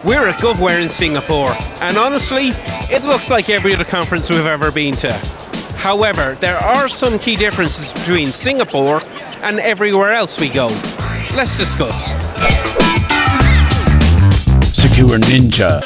We're at GovWare in Singapore, and honestly, it looks like every other conference we've ever been to. However, there are some key differences between Singapore and everywhere else we go. Let's discuss. SecureNinja.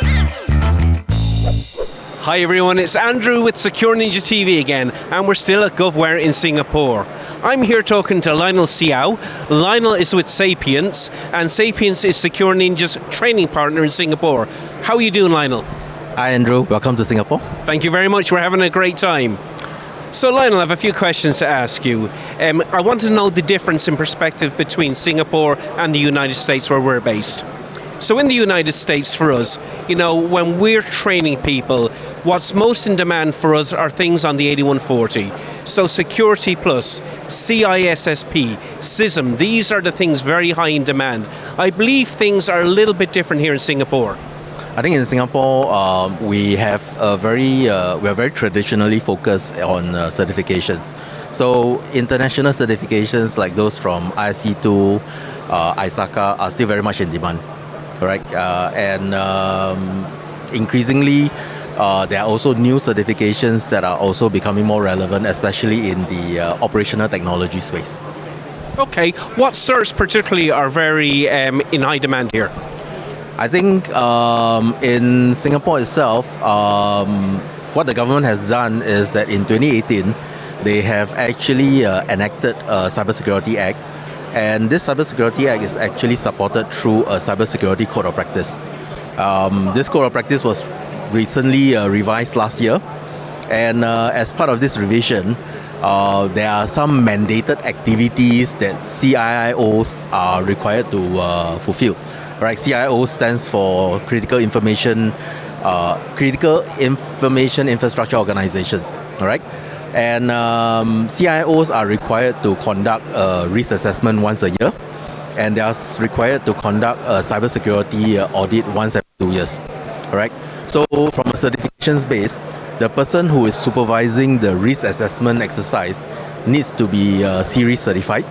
Hi everyone, it's Andrew with SecureNinjaTV again, and we're still at GovWare in Singapore. I'm here talking to Lionel Seaw. Lionel is with Sapience, and Sapience is SecureNinja's training partner in Singapore. How are you doing, Lionel? Hi Andrew, welcome to Singapore. Thank you very much, we're having a great time. So Lionel, I have a few questions to ask you. I want to know the difference in perspective between Singapore and the United States where we're based. So in the United States for us, when we're training people, what's most in demand for us are things on the 8140. So Security Plus, CISSP, CISM, these are the things very high in demand. I believe things are a little bit different here in Singapore. I think in Singapore, we are very traditionally focused on certifications. So international certifications like those from ISC2, ISACA are still very much in demand. Right, and increasingly, there are also new certifications that are also becoming more relevant, especially in the operational technology space. Okay, what certs particularly are very in high demand here? I think in Singapore itself, what the government has done is that in 2018, they have actually enacted a Cybersecurity Act. And this Cybersecurity Act is actually supported through a Cybersecurity Code of Practice. This Code of Practice was recently revised last year. And as part of this revision, there are some mandated activities that CIOs are required to fulfill. Right? CIO stands for Critical Information Infrastructure Organizations. All right? And CIOs are required to conduct a risk assessment once a year, and they are required to conduct a cybersecurity audit once every 2 years. All right. So from a certifications base, the person who is supervising the risk assessment exercise needs to be CRISC certified,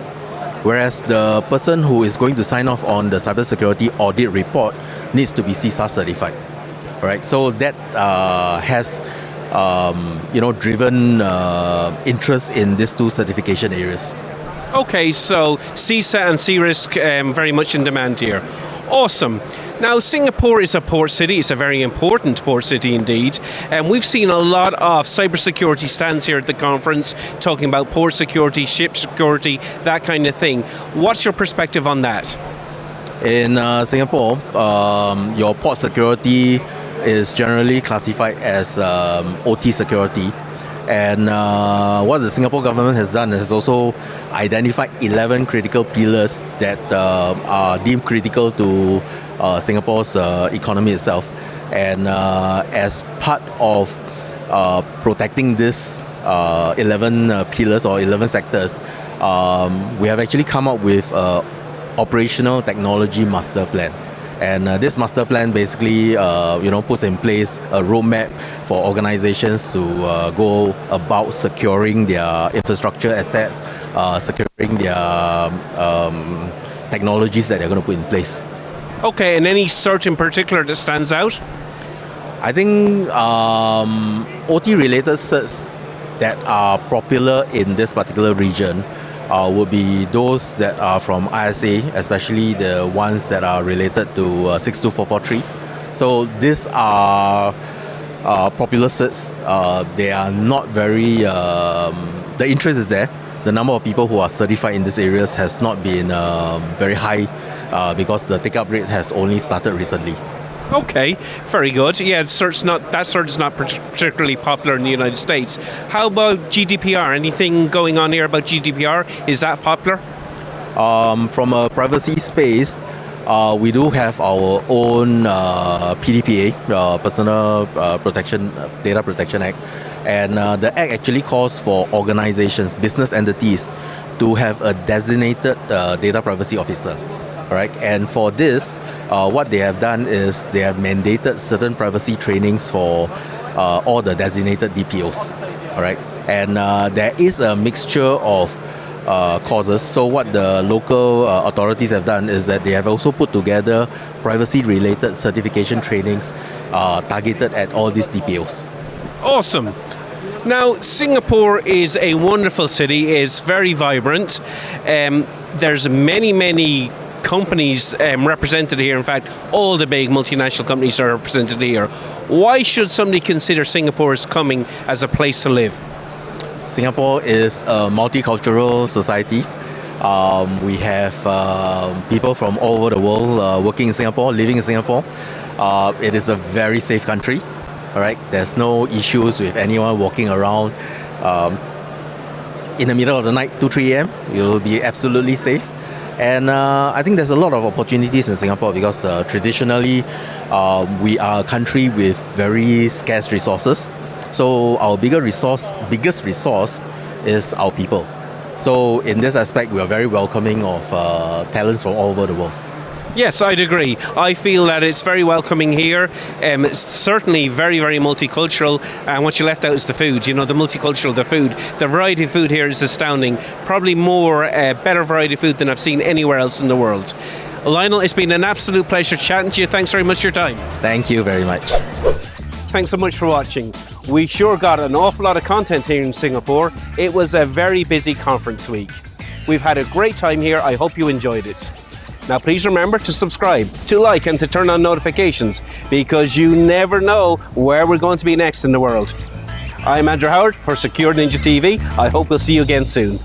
whereas the person who is going to sign off on the cybersecurity audit report needs to be CISA certified. All right. So that has driven interest in these two certification areas. Okay, so CISA and CRISC very much in demand here. Awesome. Now, Singapore is a port city. It's a very important port city indeed. And we've seen a lot of cybersecurity stands here at the conference talking about port security, ship security, that kind of thing. What's your perspective on that? In Singapore, your port security is generally classified as OT security, and what the Singapore government has done is also identified 11 critical pillars that are deemed critical to Singapore's economy itself. And as part of protecting this 11 pillars or 11 sectors, we have actually come up with operational technology master plan. And this master plan basically, puts in place a roadmap for organizations to go about securing their infrastructure assets, securing their technologies that they're going to put in place. Okay, and any cert in particular that stands out? I think OT-related certs that are popular in this particular region would be those that are from ISA, especially the ones that are related to 62443. So these are popular certs. They are not very... the interest is there. The number of people who are certified in these areas has not been very high because the take-up rate has only started recently. Okay, very good. Yeah, that cert is not particularly popular in the United States. How about GDPR? Anything going on here about GDPR? Is that popular? From a privacy space, we do have our own PDPA, Personal Data Protection Act, and the Act actually calls for organizations, business entities, to have a designated data privacy officer. All right, and for this, what they have done is they have mandated certain privacy trainings for all the designated DPOs. All right, and there is a mixture of causes. So what the local authorities have done is that they have also put together privacy-related certification trainings targeted at all these DPOs. Awesome. Now, Singapore is a wonderful city. It's very vibrant. There's many companies represented here. In fact, all the big multinational companies are represented here. Why should somebody consider Singapore as coming as a place to live? Singapore is a multicultural society. We have people from all over the world working in Singapore, living in Singapore. It is a very safe country. All right, there's no issues with anyone walking around in the middle of the night, 2-3 a.m. You'll be absolutely safe. And I think there's a lot of opportunities in Singapore because traditionally we are a country with very scarce resources. So our biggest resource is our people. So in this aspect, we are very welcoming of talents from all over the world. Yes, I'd agree. I feel that it's very welcoming here. It's certainly very multicultural. And what you left out is the food. You know, the multicultural, the food. The variety of food here is astounding. Probably more, better variety of food than I've seen anywhere else in the world. Lionel, it's been an absolute pleasure chatting to you. Thanks very much for your time. Thank you very much. Thanks so much for watching. We sure got an awful lot of content here in Singapore. It was a very busy conference week. We've had a great time here. I hope you enjoyed it. Now please remember to subscribe, to like and to turn on notifications because you never know where we're going to be next in the world. I'm Andrew Howard for SecureNinjaTV. I hope we'll see you again soon.